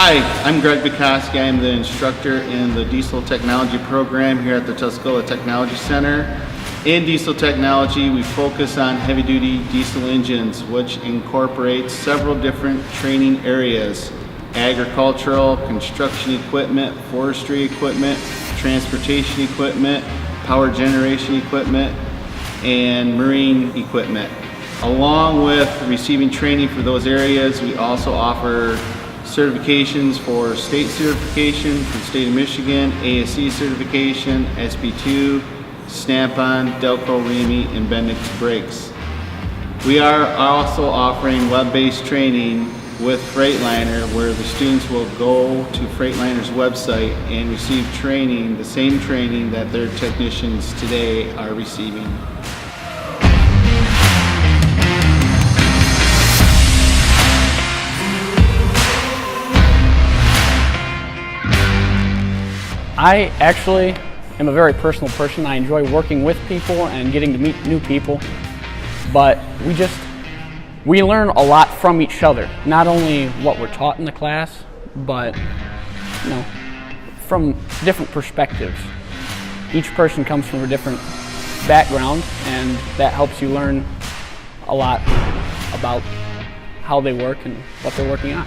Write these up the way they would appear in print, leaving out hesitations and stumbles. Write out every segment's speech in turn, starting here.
Hi, I'm Greg Bukowski. I'm the instructor in the Diesel Technology program here at the Tuscola Technology Center. In diesel technology, we focus on heavy-duty diesel engines, which incorporates several different training areas: agricultural, construction equipment, forestry equipment, transportation equipment, power generation equipment, and marine equipment. Along with receiving training for those areas, we also offer certifications for state certification from the state of Michigan, ASE certification, SP2, Snap-on, Delco, Remy, and Bendix brakes. We are also offering web-based training with Freightliner, where the students will go to Freightliner's website and receive training, the same training that their technicians today are receiving. I actually am a very personal person. I enjoy working with people and getting to meet new people, but we learn a lot from each other. Not only what we're taught in the class, but from different perspectives. Each person comes from a different background, and that helps you learn a lot about how they work and what they're working on.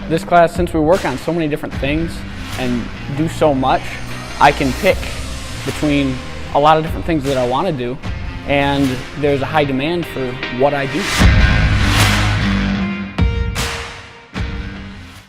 This class, since we work on so many different things and do so much, I can pick between a lot of different things that I want to do, and there's a high demand for what I do.